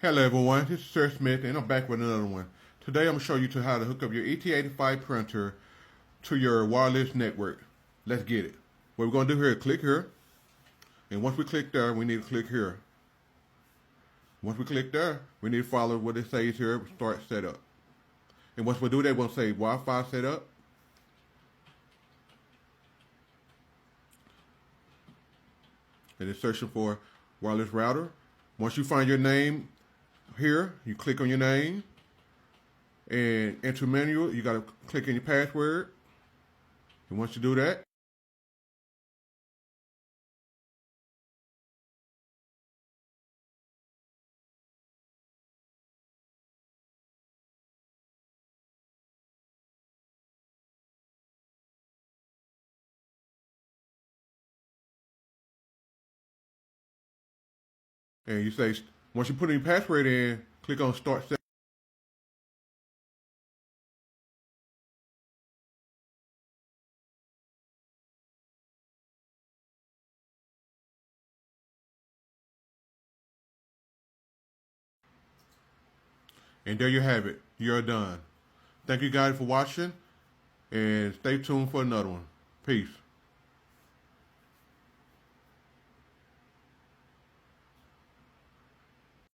Hello everyone, this is Sir Smith and I'm back with another one. Today I'm going to show you how to hook up your ET-85 printer to your wireless network. Let's get it. What we're going to do here is click here, and once we click there, we need to click here. Once we click there, we need to follow what it says here, start setup. And once we do that, we'll say Wi-Fi setup. And it's searching for wireless router. Once you find your name here, you click on your name and enter manual. You got to click in your password. And once you do that, and you say, once you put in your password in, click on start setup. And there you have it. You're done. Thank you guys for watching, and stay tuned for another one. Peace.